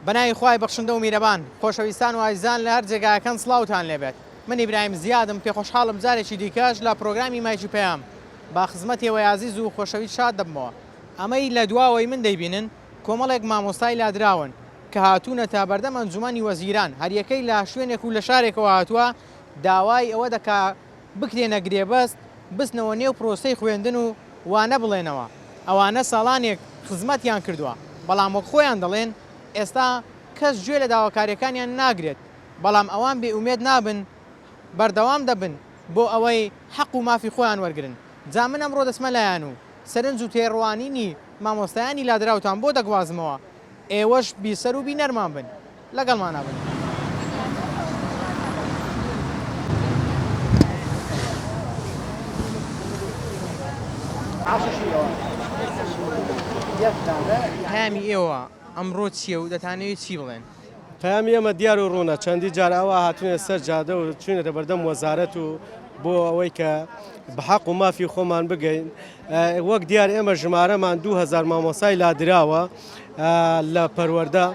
بەناوی خوای بەخشندە و میرەبان خۆشەویستان و ئایزان لە هەر جێگایەکان سڵاوتان لێبێت. من ئیبراهیم زیادم پێ خۆشحاڵم جارێکی دیکەش لە پرۆگرامی مایکی پەیام با خزمەتیەوە عەزیز و خۆشەویست شاد دەبمەوە. ئەمەی لە دواوەی من دەیبینن کۆمەڵێک مامۆستای لادراون کە هاتوونە تا بەردەم ئەنجومەنی وەزیران هەریەکەی لە شوێنێک و لە شارێکەوە هاتووە داوای ئەوە دەکا بکرێنە گرێبەست بستنەوە نێو پرۆسەی خوێندن و وانە بڵێنەوە. ئەوانە ساڵانێک خزمەتیان کردووە بەڵام وەک خۆیان دەڵێن ئێستا کەس گوێ لە داواکاریەکانیان ناگرێت، بەڵام ئەوان بێئومێد نابن بەردەوام دەبن بۆ ئەوەی حەق و مافی خۆیان وەرگرن. جا من ئەمڕۆ دەچمە لایەن و سەرنج و تێڕوانینی مامۆستایانی لادراوتان بۆ دەگوازمەوە، ئێوەش بیسەر و بینەرمان بن، لەگەڵمان نابن. پەیامی ئێوە ئەمڕۆ چییە و دەتانەوێت چی بڵێن؟ پەیامی ئێمە دیار و ڕوونە، چەندی جار ئەوە هاتوونە سەر جادە و چوونەتە بەردەم وەزارەت و بۆ ئەوەی کە بە حەق و مافی خۆمان بگەین. وەک دیار ئێمە ژمارەمان 2000 مامۆسای لادراوە لە پەروەردە.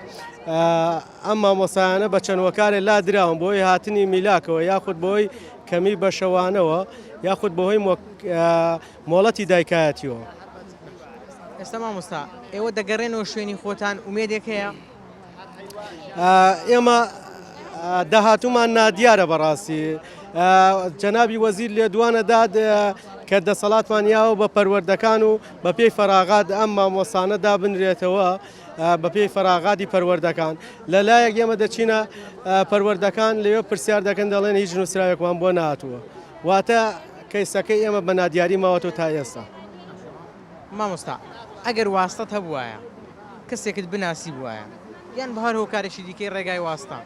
ئەم مامۆسایانە بە چەند وەکارێ لادراون بۆی هاتنی میلاکەوە یاخود بۆی کەمی بەشەوانەوە یاخود بەهۆی مۆڵەتی دایکایەتیەوە. ئێستا مامۆستا ئێوە دەگەڕێنەوە شوێنی خۆتان ئومێدێک هەیە؟ ئێمە داهاتوومان نادیارە بەڕاستی. جەنابی وەزیر لێدوانە داد کە دەسەڵاتمان یاوە بە پەروەردەکان و بە پێی فەراغات ئەم مامۆسانە دابنرێتەوە بە پێی فەراغاتی پەروەردەکان. لەلایەک ئێمە دەچینە پەروەردەکان لەوێ پرسیار دەکەن دەڵێن هیچ نووسراوێکمان بۆ نهاتووە، واتە کەیسەکەی ئێمە بە نادیاری ماوەتەوە تا ئێستا. مامۆستا ئەگەر واستەت هەبوایە کەسێکت بناسی بووایە یان بە هەر هۆکارێکی دیکەی ڕێگای واستە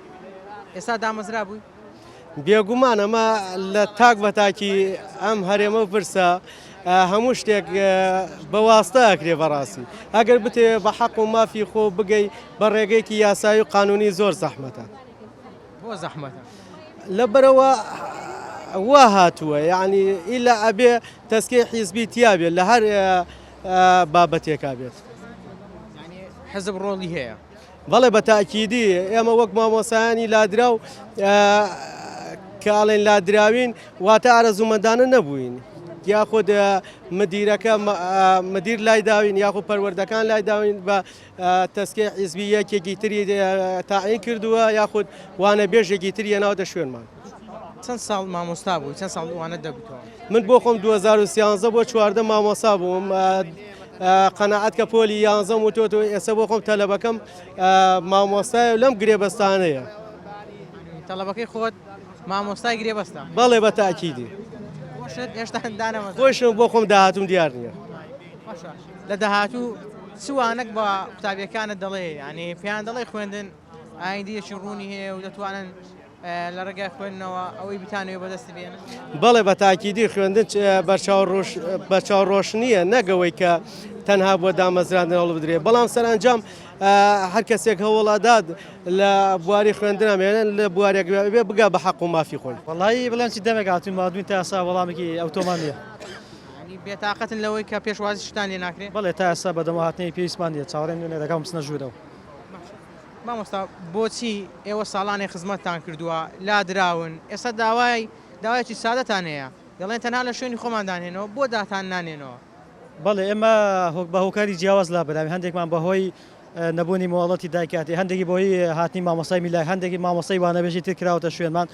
ئێستا دامەزرا بووی؟ بێگومان ئەمە لە تاک بە تاکی ئەم هەرێمە برسە هەموو شتێک بە واستە ئەکرێ بەڕاستی. ئەگەر بتێ بە حەق و مافی خۆ بگەی بە ڕێگەیەکی یاسایی و قانونی زۆر زەحمەتە. بۆ زەحمەتە؟ لەبەرەوە وا هاتووە، یعنی ئیلا ئەبێ تەسکەی حیزبی تیابێت لە هەر بابەتێکا بێت. حزب ڕۆڵی هەیە؟ بەڵێ بە تاکیدی ئێمە وەک مامۆسایانی لادراو کاڵێن لادراوین واتە ئارەزومەندانە نەبووین، یاخود مدیرەکە مدیر لای داوین یاخود پەروەردەکان لای داوین بە تەسکەی حیزبی یەکێکی تری تاعین کردووە یاخود وانە بێژێکی تری هێناوەتە شوێنمان. چەند ساڵ مامۆستا بوو؟ چەند ساڵ وانە دەبوویتەوە؟ من بۆ خۆم 2013 بۆ 14 مامۆستا بووم. قەنەعەت کە پۆلی 11 وتۆ ئێستا بۆ خۆم تەلەبەکەم مامۆستایە لەم گرێبەستانەیە. تەلەبەکەی خۆت مامۆستای گرێبەستە؟ بەڵێ بە تاکیدی. هێشتا دانەمە خۆشم بۆ خۆم داهاتوم دیار نییە. لە داهاتوو چوانەک بە قوتابیەکانت دەڵێ، ینی پێیان دەڵێ خوێندن ئایندیەکی ڕوونی هەیە و دەتوانن لە ڕێگای خوێندنەوە ئەوەی بتانەوێت بەدەستی بێنن؟ بەڵێ بە تاکیدی خوێندن بە چاوڕۆشنیە نەگەوەی کە تەنها بۆ دامەزراندن هەوڵ بدرێت، بەڵام سەرانجام هەر کەسێک هەوڵاداد لە بواری خوێندنامێنن لە بوارێک بێ بگا بە حەق و مافی خۆی. وەڵی بڵێن چی دەمێک هاتوین مادوین تا ئێستا وەڵامێکی ئەوتۆمان نییە. بێتاقەتن لەوەی کە پێشوازی شتان لێ ناکرێت؟ بەڵێ تا ئێستا بەدەمە هاتنی پێویستمان نیە، چاوەڕێم نوێنێ دەکەم بچنە ژوورەوە. مامۆستا بۆچی ئێوە ساڵانی خزمەتتان کردووە لادراون ئێستا داوایەکی سادەتان هەیە دەڵێن تەنها لە شوێنی خۆمان دانێنەوە بۆ داتان نانێنەوە؟ بەڵێ ئێمە بە هۆکاری جیاواز لا بەراوی هەندێکمان بەهۆی نەبوونی مۆڵەتی دایکاتی، هەندێکی بۆی هاتنی مامۆسای میلای، هەندێکی مامۆسای وانەبێژی تر کراوەتە شوێنمان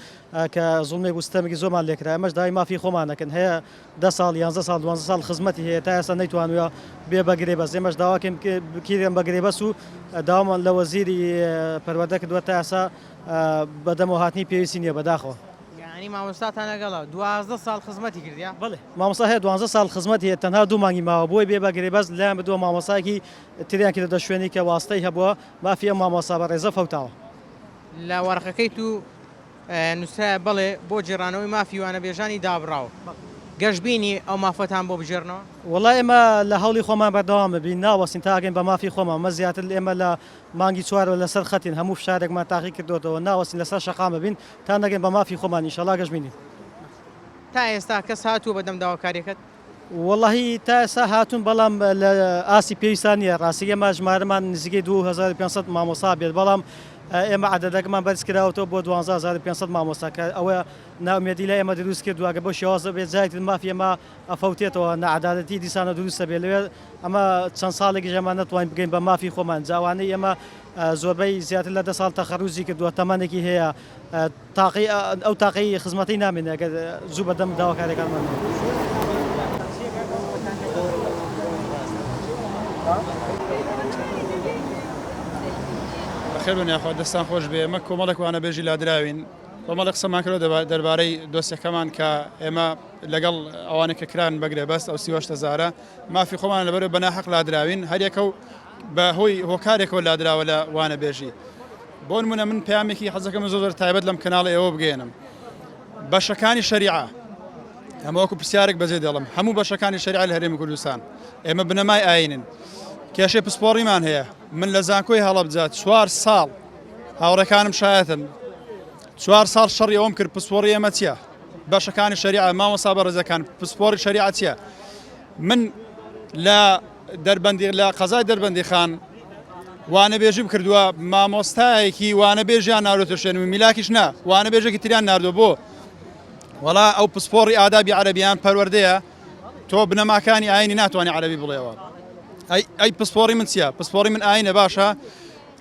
کە زوڵمێک و ستەمێکی زۆرمان لێکرا. ئەمەش داوای مافی خۆمانەکەن هەیە 10 ساڵ 11 ساڵ 12 ساڵ خزمەتی هەیە تا ئێستا نەیتوانووە بێ بە گرێبەست. ئێمەش داواکەم بکیرێن بە گرێبەست و داوامان لە وەزیری پەروەردە کردووە تا ئێستا بەدەمەوە هاتنی پێویستی نییە بەداخەوە. ینی مامۆستاتان لەگەڵە 12 ساڵ خزمەتی کردیا؟ بڵێ مامۆستا هەیە 12 ساڵ خزمەتی هەیە، تەنها 2 مانگی ماوە بۆی بێ بە گرێبەست لایەن بدووە مامۆستایەکی تریان کردە شوێنی کە واستەی هەبووە مافی ئەم مامۆستا بە ڕێزە فەوتاوە. لە وەرەقەکەی تو نووسرایە بڵێ بۆ جێڕانەوەی مافی وانەبێژانی دابڕاوە، گەشتبینی ئەو مافەتان بۆ بژێرنەوە؟ وڵای ئێمە لە هەوڵی خۆمان بەردەوام بین ناوەستین تاگەین بە مافی خۆمان، مە زیاتر ئێمە لە مانگی چوارەوە لەسەر خەتین هەموو شارێکمان تاقی کردوەوە ناوەستین لەسەر شەقام ببین تا نەگەین بە مافی خۆمان ئینشەڵا گەشتبینین. تا ئێستا کەس هاتووە بەدەم داواکاریەکەت؟ والله تا ئێستا هاتوون بەڵام لە ئاسی پێویستان نیە ڕاستی ئێمە ژمارەمان نزیکەی 2500 مامۆستا بێت بەڵام ئێمە عەدەدەکەمان بەرز کراوەتەوە بۆ 12500 مامۆستا کە ئەوە ناومێدی لە ئێمە دروست کردووە گە بۆ شێوازە بێت جایتر مافی ئێمە ئەفەوتێتەوە نەعەدالەتی دیسانە دروستە بێت لەوێ ئەمە چەند ساڵێکی ژەمان نەتوانین بگەین بە مافی خۆمان جاوانەی ئێمە زۆربەی زیاتر لە 10 ساڵ تەخەڕوزی کردووە تەمەنێکی هەیە ئەو تاقی خزمەتی نامێنێ ئەگەر زوو بەدەم داواکارێکانمان خێربن یاخوا دەستان خۆش بێ ئەمە کۆمەڵێک وانە بێژی لادراوین کۆمەڵێک قسەمان کردەوە دەربارەی دۆستیەکەمان کە ئێمە لەگەڵ ئەوانێک کە کران بەگرێ بەست ئەو 38,000 مافی خۆمان لەبەرەوە بەناحەق لادراوین هەرێکە و بە هۆی هۆکارێکەوە لادراوە لە وانە بێژی بۆ نمونە من پەیامێکی حەزەکەم زۆر تایبەت لەم کەناڵی ئێوە بگەێنم بەشەکانی شەریعە ئەمە وەکو پرسیارێک بەجێ دێڵم هەموو بەشەکانی شەریعە لە هەرێمی کوردستان ئێمە بنەمای ئاینن کێشەی پسپۆڕیمان هەیە من لە زانکۆی هەڵەبجات 4 ساڵ هاوڕەکانم شایەتن 4 ساڵ شەڕی ئەوم کرد پسپۆڕی ئێمە چییە بەشەکانی شەریعە مامۆستا بەڕێزەکان پسپۆڕی شەریعە چییە من لە دەربەندی لە قەزای دەربەندی خان وانەبێژیم کردووە مامۆستایەکی وانەبێژیان ناردۆتە شوێنمی میلاکیش نا وانەبێژێکی تریان ناردۆ بۆ وەڵا ئەو پسپۆڕی ئادابی عەرەبیان پەروەردەیە تۆ بنەماکانی ئاینی ناتوانانی عەرەبی بڵێەوە ئەی پسپۆڕی من چییە پسپۆڕی من ئاینە باشە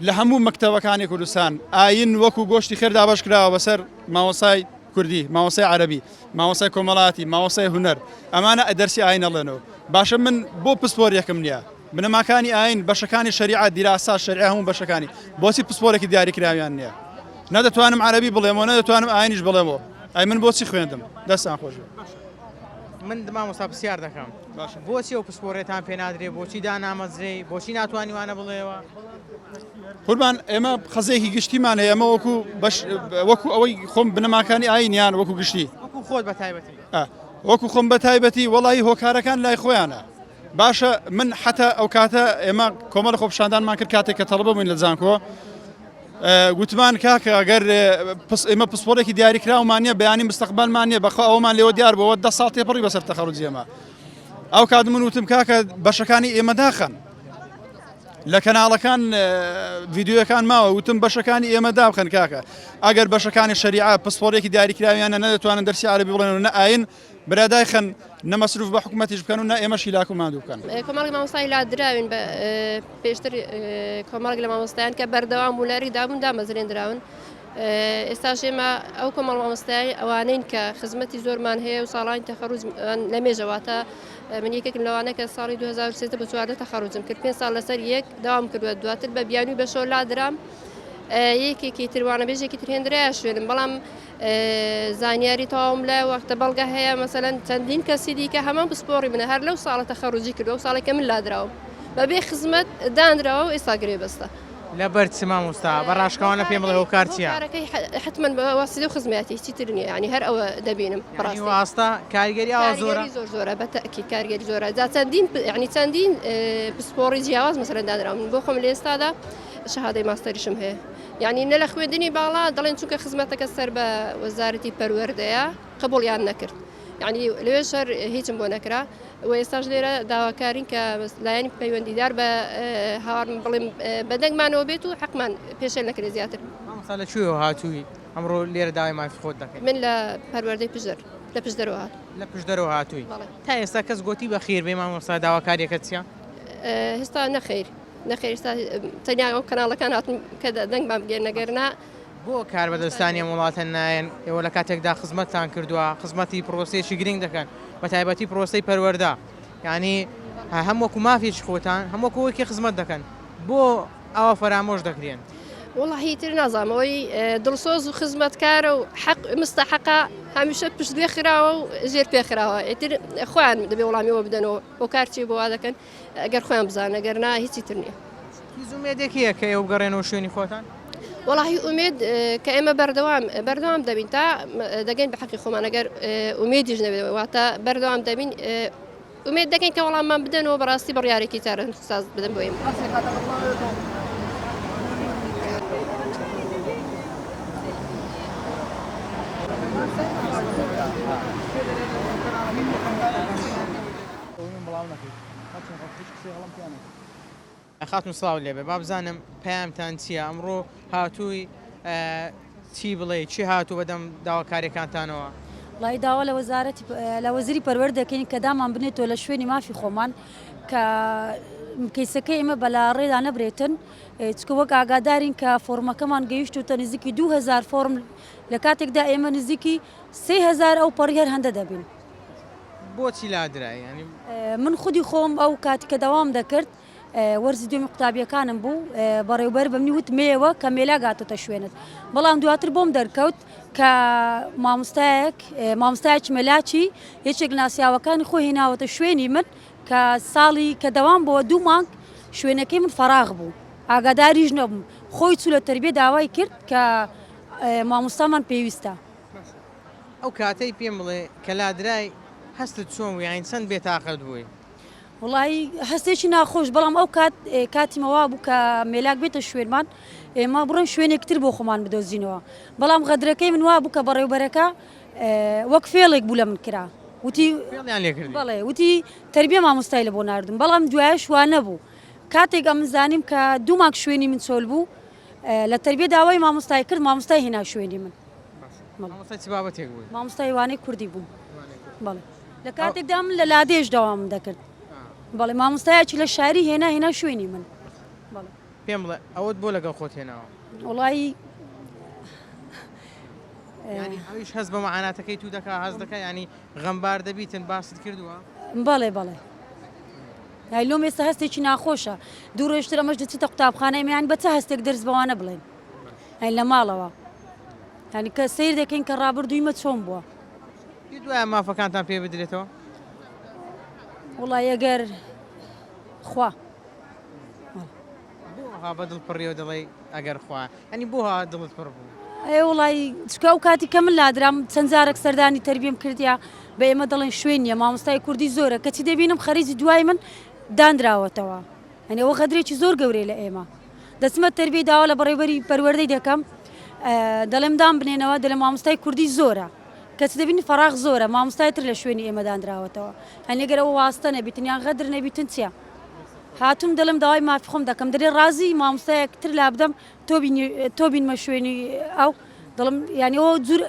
لە هەموو مەکتەبەکانی کوردستان ئاین وەکو گۆشتی خێر دابەش کراوە بەسەر مامۆسای کوردی مامۆسای عەرەبی مامۆسای کۆمەڵاتی مامۆسای هونەر ئەمانە دەرسی ئاینەڵێنەوە باشە من بۆ پسپۆڕیەکەم نییە بنەماکانی ئاین بەشەکانی شەریعە دیراسا شەریعە هەموو بەشەکانی بۆچی پسپۆرێکی دیاریکراویان نییە نەدەتوانم عەرەبی بڵێمەوە نەدەتوانم ئاینیش بڵێمەوە ئەی من بۆچی خوێندم دەستان خۆش من مامۆستا پرسیار دەکەم بۆچی ئەو پسپۆڕێتان پێ نادرێ بۆچی دانامەزرێ بۆچی ناتوانانی وانە بڵێەوە قوربان ئێمە خەزەیەکی گشتیمان هەیە ئەمە وەکو ئەوەی خۆم بنەماکانی ئاینیان وەکو گشتی وەکو خۆت بە تایبەتی وەکو خۆم بە تایبەتی وەڵی هۆکارەکان لای خۆیانە باشە من حتا ئەو کاتە ئێمە کۆمەڵ خۆپشاندانمان کرد کاتێک کە تەڵبە بووین لە زانکۆ گوتمان کاکە ئەگەر ئێمە پسپۆرێکی دیاریکراومانە بەیانی مستەقبلمان نیە بەخۆ ئەومان لێوە دیار بەوە 10 ساڵ تێپەڕی بەسەر تەخەڕوجی ئێمە ئەو کات من وتم کاکە بەشەکانی ئێمە داخەن لە کەناڵەکان ڤیددیوەکان ماوە وتم بەشەکانی ئێمە دابخەن کاکە ئەگەر بەشەکانی شەریعە پسپۆرێکی دیاریکراویانە نەدەتوانن دەرسی عەرەبی بڵێن و نە ئاین برادای خەن نەمەسروف بە حکوومەتیش بکەن و نە ئێمەشی لاک و ماندوو بکەن کۆمەڵی مامۆستای لادراون بە پێشتر کۆمەڵک لە مامۆستایان کە بەردەوام وڵاری دابوون دامەزرێنراون ئێستاش ئێمە ئەو کۆمەڵ مامۆستای ئەوانین کە خزمەتی زۆرمان هەیە و ساڵانی تەخەڕوج لە مێژەواتە من یەکێکم لەوانە کە ساڵی 2023 بە 4 تەخەڕوجم کرد 5 ساڵ لەسەر یەک داوام کردووە دواتر بە بیانی و بە شۆ لادرام یەکێکی تروانە بێژێکی ترهێنرایە شوێنم بەڵام زانیاری تەواوم لە وەختە بەڵگە هەیە مەسەلەن چەندین کەسی دیکە هەمان پسپۆڕی منە هەر لەو ساڵە تەخەڕوجی کردو ساڵێکە من لادراوم بەبێ خزمەت دانراوە و ئێستا گرێ بەستە لە بەرچ مامۆستا بەڕاشکەوانە پێم بڵێ هۆکار چییە حتمما بەواسیدە و خزمەتی هیچی تر نییە ینی هەر ئەوە دەبینم ڕاستە کاریگەری ئەوە زۆرە زۆر زۆرە بەتەکی کارگەری زۆرە جا چەندین ینی چەندین پسپۆڕی جیاواز مەسەلەن دانراون بۆ خۆم لە ئێستادا شەهادەی ماستەریشم هەیە یعنی نە لە خوێندنی باڵا دەڵێن چونکە خزمەتەکە سەر بە وەزارەتی پەروەردەیە قبوڵیان نەکرد یعنی لەوێ شەر هیچم بۆ نەکرا و ئێستاش لێرە داواکارین کە لایەنی پەیوەندیدار بە هاوار بڵێم بەدەنگمانەوە بێت و حەقمان پێشێل نەکرێت زیاتر مامۆستا لەکوێوە هاتووی ئەمڕۆ لێرە داوای مافی خۆت دەکەیت من لە پەروەردەی پژەر لە پشدەرەوە هات لە پشدەرەوە هاتووی تا ئێستا کەس گوتی بە خێر بێ مامۆستا داواکاریەکە چییە هێستا نەخێر نەخێر ئێستا تەنیا ئەو کەناڵەکان هاتن کە دەنگمان بگەێن نەگەرنا بۆ کاربەدەستانی وڵاتە نایەن ئێوە لە کاتێکدا خزمەتتان کردووە خزمەتی پرۆسێکی گرنگ دەکەن بە تایبەتی پرۆسی پەروەردە یعنی هەم وەکو مافێکی خۆتان هەم وەکوەوەکی خزمەت دەکەن بۆ ئەوە فەرامۆش دەکرێن وڵی تر نازانەوەی دڵسۆز و خزمەتکارە و حەق مستەحەقا هەمیشە پشت خراوە و ژێر پێخراوە ئێتر خۆیان دەبێ وەڵامیەوە بدەنەوە بۆ کارچی بۆ وا دەکەن ئەگەر خۆیان بزانە گەرنا هیچی تر نییە زومێدێکیە کە ئێوە بگەڕێنەوە شوێنی خۆتان وڵی ئومێد کە ئێمە بەردەوام دەبین تا دەگەین بە حەقی خۆمان ئەگەر ئومێدیش نەبێت واتە بەردەوام دەبین ئومێد دەکەین کە وەڵاممان بدەنەوە بەڕاستی بڕیارێکی چارە ساز بدەن بۆ ئێمە تەواو نەکەیت هیچ قسەی هەڵم خاتون سڵاو لێبێ با بزانم پەیامتان چییە ئەمڕۆ هاتووی چی بڵێ چی هاتوو بەدەم داواکاریەکانتانەوە وڵی داوا لە وەزیری پەروەەر دەکەین کە دامان بنێتەوە لە شوێنی مافی خۆمان کە کەیسەکەی ئێمە بەلا ڕێدا نەبرێتن چکە وەک ئاگادارین کە فۆرمەکەمان گەیشتوتە نزیکی 2000 فۆرم لە کاتێکدا ئێمە نزیکی 3000 ئەو پەڕی هەر هەندە دەبین بۆچی لادرای ینی من خودی خۆم ئەو کاتی کە دەوام دەکرد وەرزی دوێمی قوتابیەکانم بوو بەڕێوبەر بەمنی وت مێوە کە مێلا گاتۆتە شوێنت بەڵام دواتر بۆم دەرکەوت کە مامۆستایەکی مەلاچی یەکێک ناسیاوەکانی خۆی هێناوەتە شوێنی من کە ساڵی کە دەوام بۆ 2 مانگ شوێنەکەی من فەراغ بوو ئاگاداریش نەبووم خۆی چوو لە تەربیە داوای کرد کە مامۆستامان پێویستە ئەو کاتەی پێم بڵێ کە لادرای هەستت چۆن بوو یان چەند بێتاقەت بووی وڵی هەستێکی ناخۆش بەڵام ئەو کاتیمەوا بوو کە مێلاک بێتە شوێنمان ئێمە بڕۆن شوێنێکتر بۆ خۆمان بدۆزینەوە بەڵام غەدرەکەی من وا بوو کە بەڕێوبەرەکە وەک فێڵێک بوو لە من کرا وتی بەڵێ وتی تەربیە مامۆستای لە بۆ ناردم بەڵام دوایە شوان نەبوو کاتێک ئەم زانیم کە 2 مانگ شوێنی من چۆل بوو لە تەربیە داوای مامۆستای کرد مامۆستای هێنا شوێنی من مامۆستای وانەی کوردی بووم بەڵێ لە کاتێکدا من لە لادێش داوام دەکرد بەڵێ مامۆستایەکی لە شاری هێنا شوێنی من پێم بڵێ ئەوت بۆ لەگەڵ خۆت هێناوە وڵی ئەویش هەست بە مەعاناتەکەی تو دەکا هەز دەکە ینی غەمبار دەبیتن باست کردووە بەڵێ لۆم ئێستا هەستێکی ناخۆشە دوو ڕۆژتر ئەمەش دەچێتە قوتابخانە ئێمەیان بە چه هەستێک دەرس بەوانە بڵێن لە ماڵەوە ینی کە سیر دەکەین کە ڕابردوویمە چۆن بووە دوایە مافەکانتان پێ بدرێتەوە وڵی ئەگەر خوا بۆ بەدڵ پڕیەوە دەڵێ ئەگەر خوا ئەنی بۆ دڵت پڕ بوو وڵی چکە ئەو کاتی کە من لادرام چەند جارێک سەردانی تەربیم کردیا بە ئێمە دەڵێن شوێنیە مامۆستای کوردی زۆرە کەچی دەبینم خەریجی دوای من دانراوەتەوە ئەنی ئەوە غەدرێکی زۆر گەورەی لە ئێمە دەچمە تەربیە داوا لە بەڕێوەری پەروەردەی دەکەم دەڵێم دام بنێنەوە دەڵێ مامۆستای کوردی زۆرە کەچ دەبینی فەراغ زۆرە مامۆستایتر لە شوێنی ئێمە دانراوەتەوە هەنێگەر ئەوە واستە نەبیتنیان غەدر نەبیتن چییە هاتووم دەڵم داوای مافی خۆم دەکەم دەرێ ڕازی مامۆستایەکتر لا بدەم تۆ بینمە شوێنی ئەو دڵم ینی ئەوە جور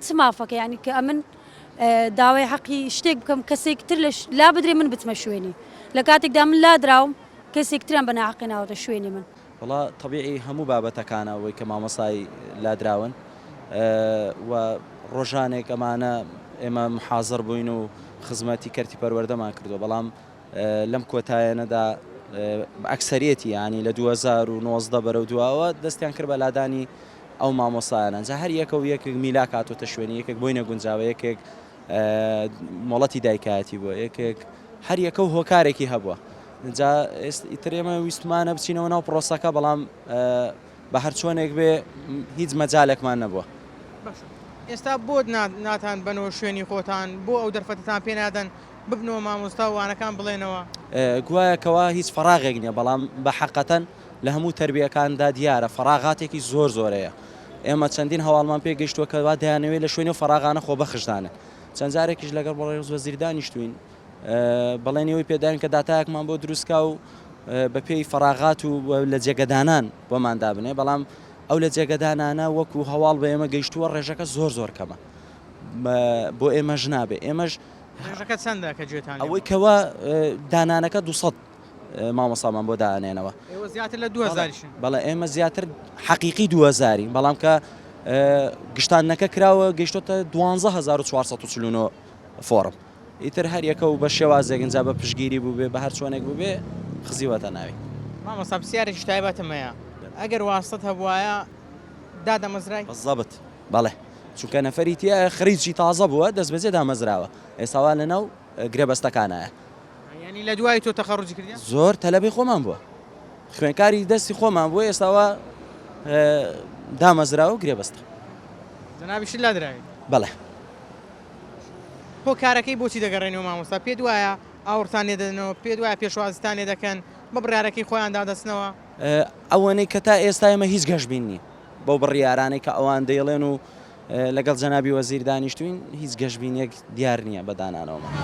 چ مافەکە ینی کە ئەمن داوای حەقی شتێک بکەم کەسێکتر لا بدرێ من بچمە شوێنی لە کاتێکدا من لادراوم کەسێکتریان بە ناحەقی ناوەتە شوێنی من وڵا طبیعی هەموو بابەتەکانەوەی کە مامۆسای لادراون و ڕۆژانێک ئەمانە ئێمە محازر بووین و خزمەتی کەرتی پەروەردەمان کردو بەڵام لەم کۆتایەنەدا ئەکسەرێتی ینی لە 2019 بەرەو دواوە دەستیان کرد بە لادانی ئەو مامۆسایانە جا هەر یەکە و یەکێک میلا کاتۆتە شوێنی یەکێک بۆی نەگونجاوە یەکێک مۆڵەتی دایکایەتی بووە یەکێک هەر یەکە و هۆکارێکی هەبووە جا ئیتر ئێمە ویستمانە بچینەوە ناو پرۆسەکە بەڵام بە هەر چۆنێک بێ هیچ مەجالێکمان نەبووە ئێستا بۆ ناتان بنەوە شوێنی خۆتان بۆ ئەو دەرفەتتان پێ نادەن ببنەوە مامۆستا وانەکان بڵێنەوە گوایەکەوە هیچ فەراغێک نییە بەڵام بە حەقەتەن لە هەموو تربیەکاندا دیارە فەراغاتێکی زۆرەیە ئێمە چەندین هەواڵمان پێ گەیشتووە کەوا دەیانەوێت لە شوێنی و فەراغانە خۆ بەخشدانە چەند جارێکیش لەگەڵ بەڕێز وەزیر دانیشتوین بەڵێنەوەی پێداین کە داتایەکمان بۆ دروستکە و بە پێی فەراغات و لە جێگەدانان بۆماندا بنێ بەڵام ئەو لە جێگەدانانە وەکو هەواڵ بە ئێمە گەیشتووە ڕێژەکە زۆر کەمە بۆ ئێمەش نابێ ئێمەش ڕێژەکە چەندە کە گوێتان ئەوەی کەوە دانانەکە 200 مامۆسامان بۆ دانێنەوە زیاتر لە 2000 بەڵێ ئێمە زیاتر حەقیقی 2000 بەڵام کە گشتانەکە کراوە گەیشتۆتە 12449 فۆرم ئیتر هەر یەکە و بە شێوازێکنجا بە پشگیری بوو بێ بە هەر چۆنێک بوو بێ خزیوەتە ناوی مامۆستا پرسیارێکی تایبەتمەیە ئەگەر واستت هەبوایە دادەمەزرای بەزەبت بەڵێ چونکە نەفەری تیا خەریجی تازە بووە دەست بەجێ دامەزراوە ئێستاوا لەناو گرێبەستەکانایە ینی لە دوای تۆ تەخەڕوجی کردی زۆر تەلەبی خۆمان بووە خوێنکاری دەستی خۆمان بووە ئێستاوا دامەزراوە و گرێبەستە جەنابیش لادراوی بەڵێ هۆکارەکەی بۆچی دەگەڕێنەوە مامۆستا پێ وایە ئاورتان لێدەنەوە پێ وایە پێشوازتان لێ دەکەن بە بڕیارەکەی خۆیان دادەستنەوە ئەوەنەی کە تا ئێستا ئێمە هیچ گەشتبین نی بۆ بڕیارانەی کە ئەوان دەیڵێن و لەگەڵ جەنابی وەزیر دانیشتوین هیچ گەشتبینێک دیار نییە بە دانانەوەمان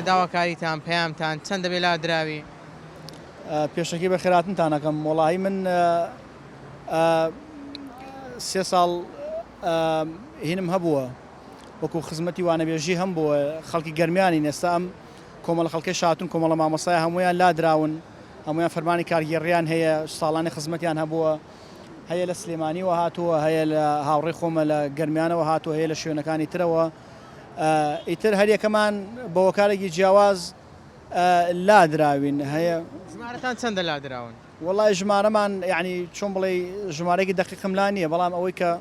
داواکاریتان پەیامتان چەند دەبێت لا دراوی؟ پێشەکی بە خێراتنتانەکەم وڵی من 3 ساڵ هینم هەبووە وەکو خزمەتی وانەبێژی هەم بووە خەڵکی گەرمیانی نێستا ئەم کۆمەڵە خەڵکی شاتون کۆمەڵە مامۆسای هەمویان لادراون هەمویان فەرمانی کارگێڕیان هەیە ساڵانی خزمەتیان هەبووە هەیە لە سلێمانیەوە هاتووە هەیە لە هاوڕێی خۆمە لە گەرمیانەوە هاتووە هەیە لە شوێنەکانی ترەوە ئیتر هەریەکەمان بە هۆکارێکی جیاواز لادراوین هەیە ژمارەتان چەندە لادراون؟ وڵای ژمارەمان یعنی چۆن بڵێ ژمارەێکی دقیقملا نییە بەڵام ئەوەی کە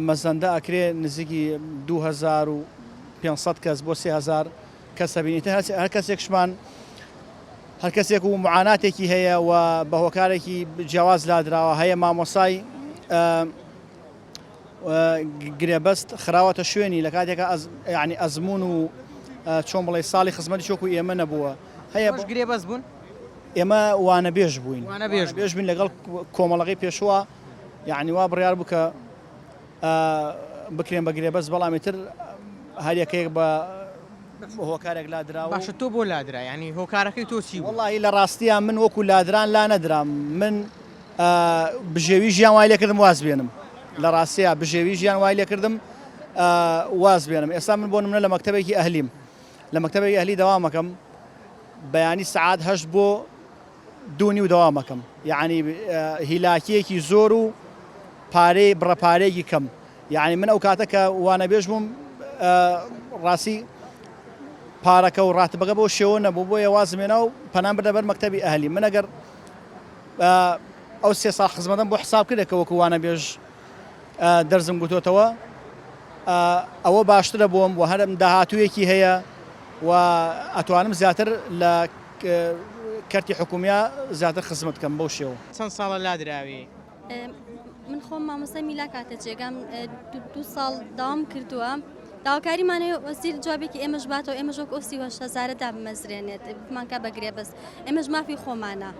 مەزەندە ئەکرێ نزیکی 2500 کەس بۆ 3000 کەس بینیتە هەر کەسێکشمان هەر کەسێک و معاناتێکی هەیە و بە هۆکارێکی جیاواز لادراوە هەیە مامۆسای گرێبەست خراوەتە شوێنی لە کاتێکە ینی ئەزمون و چۆن بڵێ ساڵی خزمەتی چۆکو ئێمە نەبووە هەیە گرێبەست بوون ئێمە وانەبێژ بووین وانەبێژ بین لەگەڵ کۆمەڵەکەی پێشوە یعنی وا بڕیار بکە بکرێن بە گرێبەست بەڵامی تر هەریەکەیەک بە هۆکارێک لادراوە باشە تۆ بۆ لادرا ینی هۆکارەکەی تۆ چی وڵی لە ڕاستیان من وەکو لادران لا نەدرام من بژێوی ژیان وای لێکردم واز بێنم لە ڕاستەیە بژێوی ژیان وای لێکردم واز بێنم ئێستا من بۆ نمونە لە مەکتەبێکی ئەهلیم لە مەکتەبێکی ئەهلی دەوامەکەم بەیانی سعات 8 بۆ 2 و دەوامەکەم یعنی هیلاکیەکی زۆر و پارەی بڕەپارەیەکی کەم یعنی من ئەو کاتە کە وانەبێژ بووم ڕاستی پارەکە و ڕاتبەکە بۆ شێوە نەبوو بۆ وازمێنە و پەنام بردە بەر مەکتەبی ئەهلی من ئەگەر ئەو 3 ساڵ خزمەتم بۆ حساب کردێکە وەکو وانەبێژ دەرزم گوتۆتەوە ئەوە باشترە بۆم و هەرم داهاتوویەکی هەیە و ئەتوانم زیاتر لە کەرتی حکوومیە زیاتر خزمەت بکەم بەو شێوە چەند ساڵە لادراوی؟ من خۆم مامۆسای میلا کاتە جێگەم 2 ساڵ داوام کردووە داواکاریمانەیە وەزیر جوابێکی ئێمەش باتەوە ئێمەش وەک ئۆسی هەشتەزارەدا بمەزرێنێت بمانکە بەگرێ بەس ئێمەش مافی خۆمانە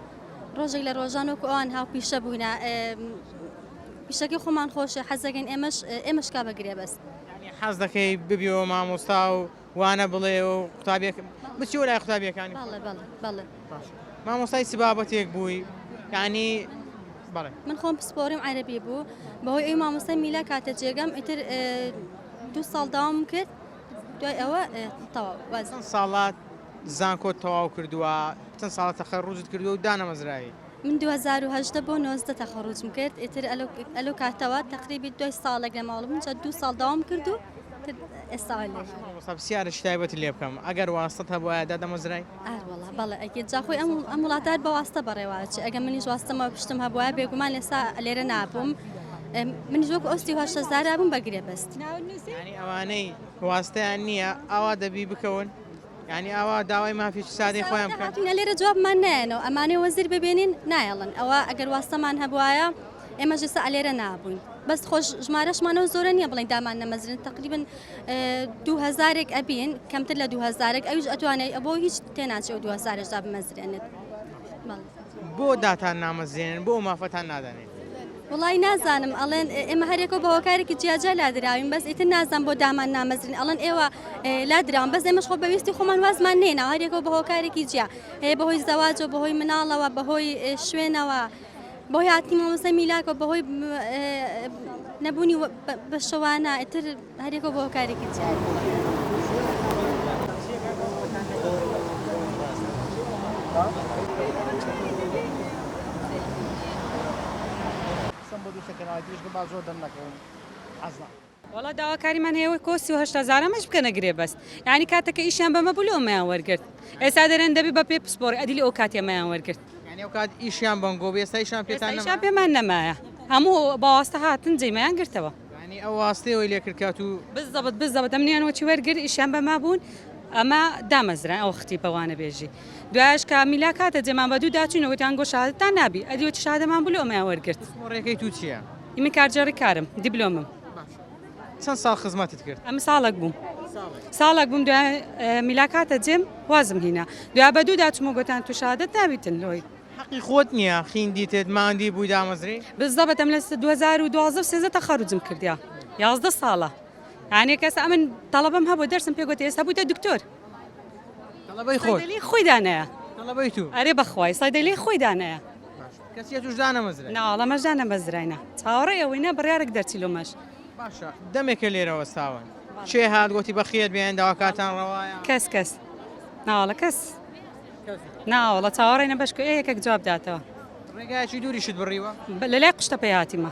ڕۆژێک لە ڕۆژان وەکو ئەوان هاو پیشە بووینە پیشەکەی خۆمان خۆشە حەزەکەین ئێمەش کا بەگرێ بەست حەز دەکەی ببیەوە مامۆستا و وانە بڵێ و قوتابێک بچی لای قوتابیەکانی بەڵێ مامۆستای چ بابەتێک بووی یعنی بەڵێ من خۆم پسپۆرم عەرەبی بوو بەهۆی ئەوی مامۆستای میلا کاتە جێگەم ئیتر 2 ساڵ داوام کرد دوای ئەوە تەواو چەند ساڵات زانکۆت تەواو کردووە چەند ساڵە تەخەڕوجت کردووە و دانەمەزراوی من 2010 بۆ 90 تەخەڕوجم کرد ئیتر ئەلو کاتەوە تقریبی 2 ساڵێک لە ماوەڵ من 2 ساڵ داوام کرد و ئێستا پرسیارە شتایبەت لێ بکەم ئەگەر واستت هەبووە دادەمەزرای ئەوەڵا بەڵێ ئەگەر جاخۆی ئەم وڵاتات بە واستە بەڕێواچی ئەگە منیش واستەمە پشتم هەبووە بێگومان لێستا لێرە نابووم منیش وەکو ئۆستی هەشتەزارا بووم بەگرێ بەست ینی ئەوانەی واستەیان نییە ئاوا دەبی بکەون ینی ئاوا داوای مافی سادەی خۆیان بکەن لێرە جوابمان نایەنەوە ئەمانەی وەزیر ببێنین نایەڵن ئەوە ئەگەر واستەمان هەبوایە ئێمە ژێستا لێرە نابووین بەس خۆش ژمارەشمانەوە زۆرە نییە بڵین دامان نەمەزرن تقریبن 2000 ئەبین کەمتر لە 2000 ئەویش ئەتوانێت بۆ هیچ تێناچێ و 2000دا بمەزرێنێت بۆ داتان نامەزرێنن بۆ مافەتان نادانێت وڵی نازانم ئەڵێن ئێمە هەرێکەوە بە هۆکارێکی جیاجا لادراوین بەس ئیتر نازان بۆ دامان نامەزرین ئەڵەن ئێوە لادراون بەس ئێمەش خۆ بەویستی خۆمان وازمان نێنا هەرێکەوە بە هۆکارێکی جیا هەیە بەهۆی زەواجەوە بەهۆی مناڵەوە بەهۆی شوێنەوە بۆی هاتی مامۆسای میلاکەوە بەهۆی نەبوونی بە شەوانە ئیتر هەرێکەوە بە هۆکارێکی جیا وڵا داواکاریمان هەیە کۆسی و هەشتەزارەمەش بکەنە گرێ بەست یعنی کاتەکە ئیشیان بەمە بوو ئەمەیان وەرگرت ئێستا دەرێن دەبی بە پێ پسپۆری ئەدیلی ئەو کاتێمەیان وەرگرت ینی ئەو کات ئیشیان بەنگۆ بێ ئێستا ئیشان پێتان پێمان نەمایە هەموو باواستە هاتن جێمەیان گرتەوە ینی ئەو واستەیەوەی لێکردکات و بزەبت ئەمنیانەوەی وەرگر ئیشیان بەما بوون ئەمە دامەزران ئەو ختی بەوانە بێژی دوایش کە میلا کاتە جێمان بە دوو داچوونەوەیان گۆ شادتان نابی ئەدیوەتی شادەمان بوو ئەمەیان وەرگرت ڕێەکەی تو چییە؟ ئیمە کارجێڕی کارم دیبلۆمم چەند ساڵ خزمەتت کرد؟ ئەمە ساڵێک بووم ساڵێک بووم دوای میلاکاتە جێم وازم هینا دوای بە دوو داچمە گۆتان تو شادت نابیتن لۆی حەقی خۆت نییە خیندیتت ماندی بووی دامەزری؟ بزەبەتەم لە 2012 سێزە تەخەڕوجم کردیا 11 ساڵە یعنی کەس ئەمن تەڵەبم هەبوو دەرسم پێگوت ئێستا بوویتە دکتۆر تەڵەبەی خۆت سایدەلی خۆی دانەیە تەڵەبەی تو ئەرێ بەخوای سایدەلی خۆی دانەیە کەسی توش دانەمەزرێ ناوەڵە مەژانە بەزراینە چاوەڕێ ئەوەینە بڕیارێک دەرچیلۆمەش باشە دەمێکە لێرەوە ساون چێ هات گوتی بەخێت بێن داوا کاتان ڕەوایە کەس ناوەڵە کەس ناوەڵە چاوەڕێنە بەشکو یەکێک جواب داتەوە ڕێگایکی دووریشت بڕیوە لە لای قشتە پێی هاتیمە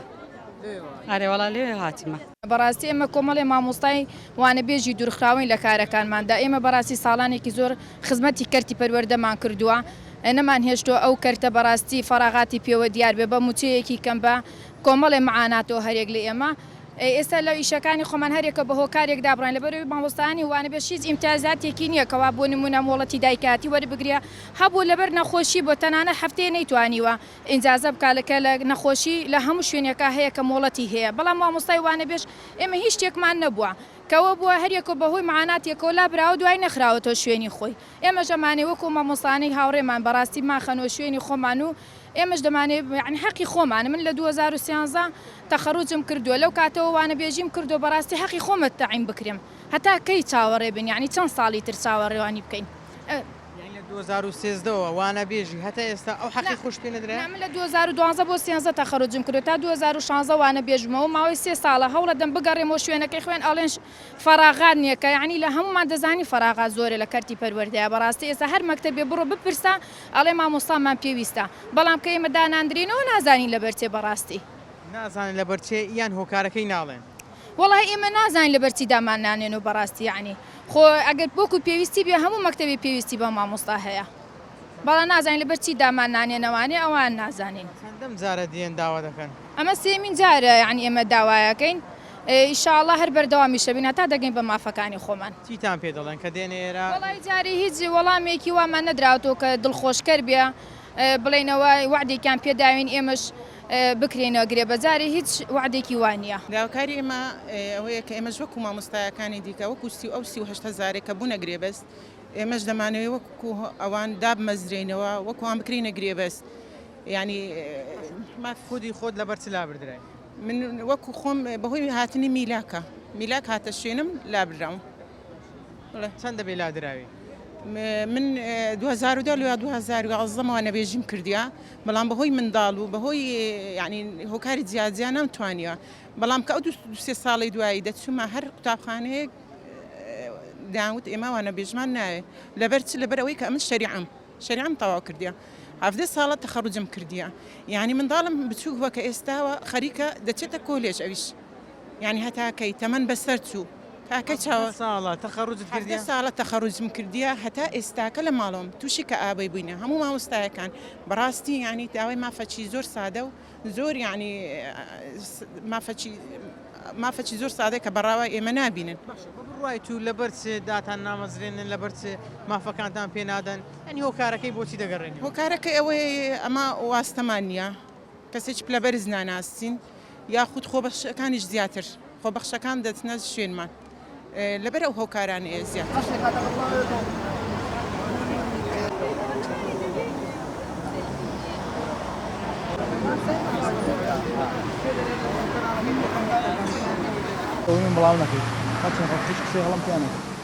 ئەرێ وەڵا لێ هاتیمە بەڕاستی ئێمە کۆمەڵی مامۆستای وانەبێژی دوورخراوین لە کارەکانماندا ئێمە بەڕاستی ساڵانێکی زۆر خزمەتی کەرتی پەروەردەمان کردووە نەمان هێشتۆ ئەو کەرتە بەڕاستی فەراغاتی پێوە دیار بێ بە موچەیەکی کەم بە کۆمەڵێ معاناتەوە هەرێک لە ئێمە ئێستا لەو ئیشەکانی خۆمان هەرێکە بە هۆکارێک دابڕین لەبەرەوەی مامۆستایانی وانەبێ هیچ ئیمتیازاتێکی نییە کەوا بۆ نمونە مۆڵەتی دایکاتی وەربگرێ هەبوو لەبەر نەخۆشی بۆ تەنانە هەفتەیە نەیتوانیوە ئینجازە بکالەکە لە نەخۆشی لە هەموو شوێنێکە هەیە کە مۆڵەتی هەیە بەڵام مامۆستای وانەبێش ئێمە هیچ شتێکمان نەبووە کەوە بووە هەرێکە بەهۆی معاناتێکەوە لا براوە دوای نەخراوەتەوە شوێنی خۆی ئێمە ژەمانێ وەکو مامۆستانەی هاوڕێمان بەڕاستی ماخەنەوە شوێنی خۆمان و ئێمەش دەمانێ یعنی حەقی خۆمانە من لە 2013 تەخەڕوجم کردووە لەو کاتەوە وانەبێژیم کردو بەڕاستی حەقی خۆمە تەعین بکرێم هەتا کەی چاوەڕێ بن یعنی چەند ساڵی تر چاوەڕێوانی بکەین 2013 وانەبێژی هەتا ئێستا ئەو حەقی خۆش پێ نەدرا من لە 2012 بۆ 13 تەخەڕوجم کردو تا 2016 وانەبێژمەوە ماوەی 3 ساڵە هەوڵە دەم بگەڕێمەوە شوێنەکەی خوێن ئەڵێن فەراغات نییە کە یعنی لە هەمومان دەزانی فەراغات زۆرە لە کەرتی پەروەردەیە بەڕاستی ئێستا هەر مەکتەبێ بڕۆ بپرسە ئەڵێ مامۆستامان پێویستە بەڵام کە ئێمە داناندرێنەوە نازانین لەبەرچێ بەڕاستی نازانین لەبەرچێ یان هۆکارەکەی ناڵێن وڵای ئێمە نازانین لەبەرچی دامان نانێن و بەڕاستی یعنی خۆ ئەگەر بۆکو پێویستی بێ هەموو مەکتەبی پێویستی بە مامۆستا هەیە بەڵام نازانین لەبەرچی دامان نانێنەوانێ ئەوان نازانین چەندەم جارە دیێن داوا دەکەن ئەمە سێمین جارە یعنی ئێمە داوایەکەین ئیشاءالله هەر بەردەوامی شەبین تا دەگەین بە مافەکانی خۆمان چیتان پێ دەڵێن کە دێنە ئێرە وڵای جاری هیچ وەڵامێکی وامان نەدراوەوە کە دڵخۆشکەر بێ بڵێنەوە وعدێکیان پێداوین ئێمەش بکرێنەوە گرێ بەجاری هیچ وعدێکی وانە داواکاری ئێمە ئەوەیە کە ئێمەش وەکو مامۆستایەکانی دیکە وەکو ئەو 38 کە بوونە گرێبەست ئێمەش دەمانەوەی وەکو ئەوان دابمەزرێنەوە وەکو ئەوان بکرینە گرێبەست ینی خودی خۆت لەبەر چ لابردرای من وەکو خۆم بەهۆی هاتنی میلاک هاتە شوێنم لابراوم چەند دەبێ لادراوی من 2010 یا 2011 نەبێژیم کردیا بەڵام بەهۆی منداڵ و بەهۆی ینی هۆکاری جیاجیان نەمتوانیوە بەڵام کە ئەو 2 ساڵی دوایی دەچوومە هەر قوتابخانەیەک داوت ئێمە وانەبێژمان ناوێ لەبەر چ لەبەر ئەوەی کە ئەمن شەریعەم تەواو کردیا 17 ساڵە تەخەڕوجم کردیا یعنی منداڵم بچوو وەکە ئێستاوە خەریکە دەچێتە کۆلێژ ئەویش یعنی هەتاکەی تەمەن بەسەر چوو تاکە چاوە ساڵە تەخەڕوجت کردیا ساڵە تەخەڕوجم کردیا هەتا ئێستاکە لە ماڵەوەم تووشی کە ئابەی بووینە هەموو مامۆستایەکان بەڕاستی ینی داوای مافەچی زۆر سادە و زۆر ینی مافەچی زۆر سادە کە بەڕاوای ئێمە نابینن ڕای تو لەبەر داتان نامەزرێنن لەبەر مافەکانتان پێ نادەن ئەنی هۆکارەکەی بۆچی دەگەڕێن هۆکارەکە ئەوەی ئەمە واستەمان نییە کەسێک لە بەرز ناناستین یاخود خۆبەخشەکانیش زیاتر خۆبەخشەکان دەچنە شوێنمان لەبەر ئەو هۆکارانە زیاتر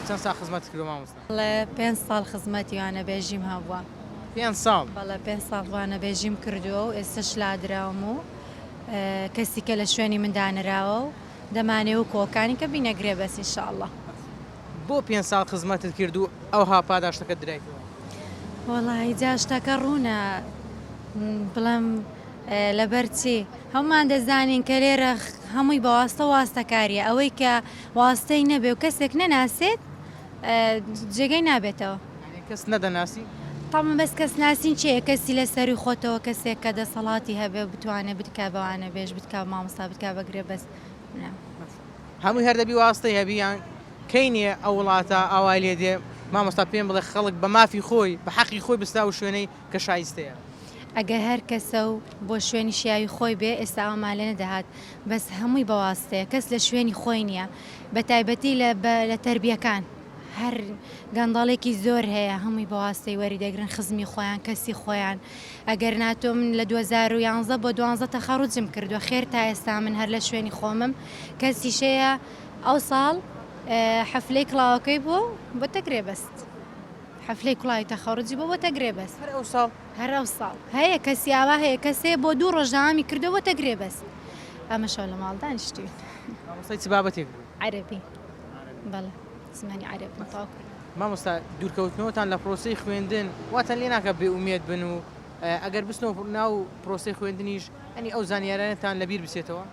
چەند سا خزمەت کردو مامۆستا لە 5 ساڵ خزمەتی وانەبێژیم هەبووە 5 ساڵ بەڵێ 5 ساڵ وانەبێژیم کردووە و ئێستش لادراوم و کەسیکە لە شوێنی مندانراوە و دەمانێ و کۆکانی کە بینەگرێ بەس ئینشاءالله بۆ 5 ساڵ خزمەتت کردو ئەوها پاداشتەکە درایتەوە وەڵی جاشتەکە ڕوونە بڵێم لەبەرچی هەمومان دەزانین کە لێرە هەمووی بەواستە واستەکاریە ئەوەی کە واستەی نەبێ و کەسێک نەناسێت جێگەی نابێتەوە کەس نەدەناسی تاڵمە بەس کەس ناسین چێ کەسی لە سەری خۆتەوە کەسێک کە دەسەڵاتی هەبێ بتوانێت بتکا بەوانە بێژ بتکا مامۆستا بتکا بەگرێ بەس هەمووی هەردەبی واستەی هەبییان کەی نییە ئەو وڵاتە ئاوای لێ دێ مامۆستا پێم بڵێ خەڵک بە مافی خۆی بە حەقی خۆی بستا و شوێنەی کە شایستەیە ئەگە هەر کەسە و بۆ شوێنی شیاوی خۆی بێ ئێستا ئەمالێ نەدەهات بەس هەمووی بەواستەیە کەس لە شوێنی خۆی نییە بە تایبەتی لە تەربیەکان هەر گەنداڵێکی زۆر هەیە هەمووی بەواستەی وەری دەگرن خزمی خۆیان کەسی خۆیان ئەگەر ناتۆ من لە 2011 بۆ 12 تەخەڕوجم کردووە خێر تا ئێستا من هەر لە شوێنی خۆمم کەسی شەیە ئەو ساڵ حەفلەی کڵاوەکەی بۆ تەگرێ بەست حەفلەی کوڵاوی تەخەڕوجی بۆ تەگرێ بەست هەر ئەو ساڵ هەیە کەسیاوا هەیە کەسێ بۆ 2 ڕۆژداوامی کردەوە تەگرێ بەست ئەمە شەو لە ماڵ دانیشتوین چ بابەتێک عەرەبی بەڵێ زمانی عەرەبی تاو کرد مامۆستا دوورکەوتنەوەتان لە پرۆسەی خوێندن واتان لێ ناکە بێئومێد بن و ئەگەر بستنەوە ناو پرۆسەی خوێندنیش ئەنی ئەو زانیارانتان لەبیر بچێتەوە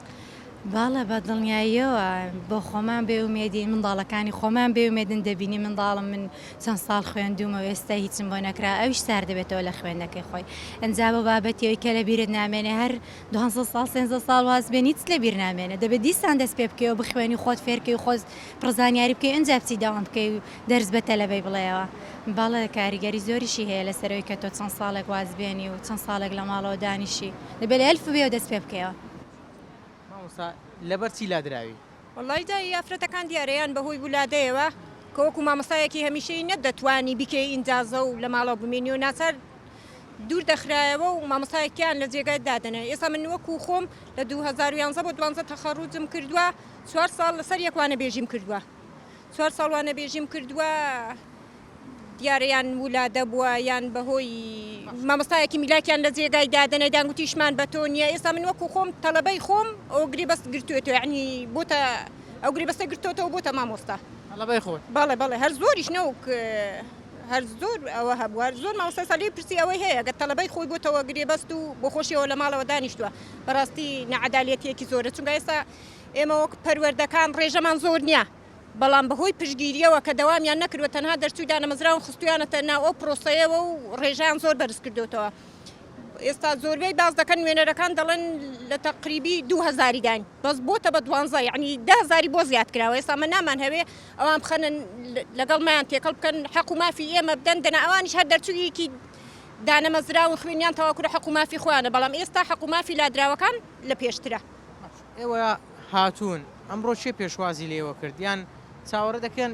باڵە بە دڵنیاییەوە بۆ خۆمان بێومێدین منداڵەکانی خۆمان بێومێدن دەبینی منداڵم من چەند ساڵ خوێندومەوە ئێستا هیچم بۆ نەکرا ئەویش سار دەبێتەوە لە خوێندنەکەی خۆی ئەنجا بە بابەتیەوەی کە لە بیرت نامێنێ هەر 200 ساڵ 300 ساڵ واز بێن هیچ لە بیر نامێنێ دەبێت دیسان دەست پێ بکەوە بخوێنی خۆت فێرکەی خۆت پڕزانیاری بکەی ئەنجا بچی داوام بکەی و دەرس بە تەلەبەی بڵێەوە باڵە کاریگەری زۆریشی هەیە لەسەرەوەی کە تۆ چەند ساڵێک واز بێنی و چەند ساڵێک لە ماڵەوە دانیشی دەبێت ئەلف بێ و دەست پێ بکەوە لەبەر چی لادراوی وڵی دای ئافرەتەکان دیارەیان بەهۆی وولادەیەوە کە وەکو مامەسایەکی هەمیشەی نەدەتوانی بکەی ئینجازە و لە ماڵەوە بمێنی و ناچار دوور دەخرایەوە و مامەسایەکیان لە جێگای دادنە ئێستا من وەکو خۆم لە 2011 بۆ 12 تەخەڕوجم کردووە 4 ساڵ لەسەر یەکوانە بێژیم کردووە 4 ساڵوانە بێژیم کردووە دیارەیان وولادە بووە یان بەهۆی مامۆستایەکی میلاکیان لە جێگای دادنە دانگوتیشمان بە تۆ نییە ئێستا من وەکو خۆم تەلەبەی خۆم ئەو گریبەست گرتوێتەوە یعنی بۆتە ئەو گریبەستە گرتوێتەوە بۆتە مامۆستا تەلەبەی خۆت بەڵێ هەر زۆریش نەوک هەر زۆر ئەوە هەبووە زۆر مامۆستا ساڵی پرسی ئەوەی هەیە گە تەلەبەی خۆی بۆتەوە گرێبەست و بۆ خۆشیەوە لە ماڵەوە دانیشتووە بەڕاستی نەعەداڵەتێکی زۆرە چونکە ئێستا ئێمە وەک پەروەردەکان ڕێژەمان زۆر نییە بەڵام بەهۆی پشگیریەوە کە دەوامیان نەکردوە تەنها دەرچووی دانەمەزراون خستویانەتە ناو ئەو پرۆسەیەوە و ڕێژیان زۆر بەرز کردوتەوە ئێستا زۆربەی باز دەکەن نوێنەرەکان دەڵێن لە تەقریبی 2000 داین بەس بۆتە بە 12 یعنی 10000 بۆ زیاد کراوە ئێستا من نامان هەوێ ئەوان بخەنن لەگەڵ مایان تێکەڵ بکەن حەق و مافی ئێمە بدەن دەنا ئەوانیش هەر دەرچوویەکی دانەمەزراون خوێنیان تەواکوورە حەق و مافی خۆیانە بەڵام ئێستا حەق و مافی لادراوەکان لە پێشترە ئێوە هاتوون ئەمڕۆ چێ پێشوازی لێوە کردیان چاوەڕە دەکەن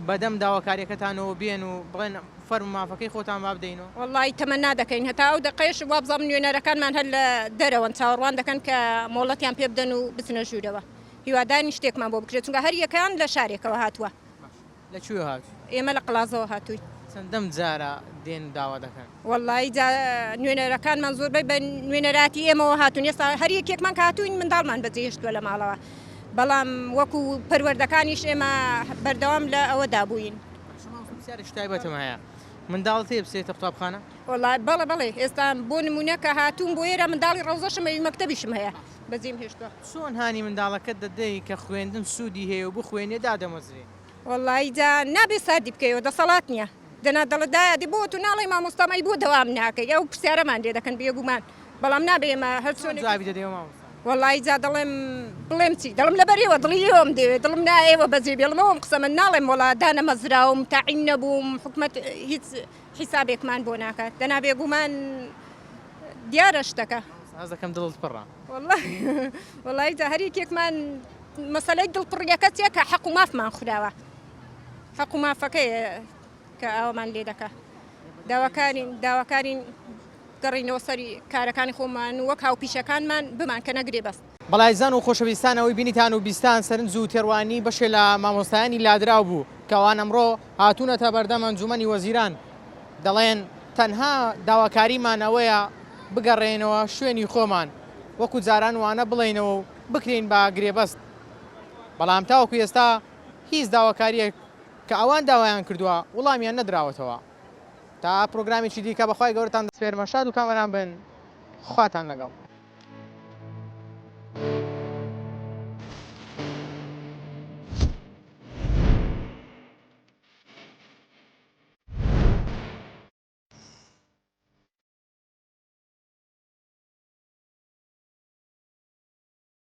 بەدەم داواکاریەکەتانەوە بێن و بڵێن فەرم مافەکەی خۆتان با بدەینەوە وڵی تەمەنا دەکەین هەتا ئەو دقەیەش وا بزانم نوێنەرەکانمان هەر لە دەرەوەن چاوەڕوان دەکەن کە مۆڵەتیان پێ بدەن و بچنە ژوورەوە هیوادانی شتێکمان بۆ بکرێت چونکە هەر یەکان لە شارێکەوە هاتووە لەکوێ هات ئێمە لە قڵازەوە هاتووی چەندەم جارە دێن داوا دەکەن وڵی نوێنەرەکانمان زۆربەی بە نوێنەراتی ئێمەوە هاتوون ئێستا هەر یەکێکمان کە هاتووین منداڵمان بەجێهێشتووە لە ماڵەوە بەڵام وەکو پەروەردەکانیش ئێمە بەردەوام لە ئەوە دابووین سیارش تایبەتم هەیە منداڵ تێ بچێتە قوتابخانە وڵی بەڵێ ئێستا بۆ نمونە کە هاتوون بۆ ئێرە منداڵی ڕەوزەشمەوی مەکتەبیشم هەیە بەجێم هێشتووە چۆن هانی منداڵەکەت دەدەی کە خوێندن سوودی هەیە و بخوێنێ دادەمەزرێ وڵی جا نابێ سادی بکەیەوە دەسەڵات نییە دەنا دەڵدایە بۆ تو ناڵی مامۆستامای بۆ دەوام ناکەی ئەو پرسیارەمان لێ دەکەن بێگومان بەڵام نابێ ئێمە هەر چۆن جوابی دەدەیەوە مامۆستا وڵی جا بڵێم چی دڵم لەبەرەوە دڵیەوەم دەوێت دڵم نایەوە بەجێ بێڵمەوەم قسە من ناڵێم وڵا دانەمەزراوم تاعین نەبووم حکومەت هیچ حیسابێکمان بۆ ناکات دەنا بێگومان دیارە شتەکە حەز دەکەم دڵت پڕە وڵی جا هەر یەکێکمان مەسەلەی دڵپڕیەکە چیە کە حەق و مافمان خوراوە حەق و مافەکەیە کە ئەومان لێ دەکا داواکارین گەڕینەوە سەری کارەکانی خۆمان وەک هاوپیشەکانمان بمان کە نەگرێ بەست بەڵایزان و خۆشەویستانەوەی بینیتان و بیستان سەرنج و تێڕوانی بەشێ لە مامۆستایانی لادراو بوو کەوان ئەمڕۆ هاتوونەتە بەردەم ئەنجومەنی وەزیران دەڵێن تەنها داواکاریمان ئەوەیە بگەڕێنەوە شوێنی خۆمان وەکو جاران وانە بڵێنەوە و بکرین بە گرێبەست بەڵام تاوەکو ئێستا هیچ داواکاریەک کە ئەوان داوایان کردووە وڵامیان نەدراوەتەوە تا پرۆگرامێکی دیکە بەخوای گەورەتان دەسپێرمە شاد و کامەران بن خواتان لەگەڵ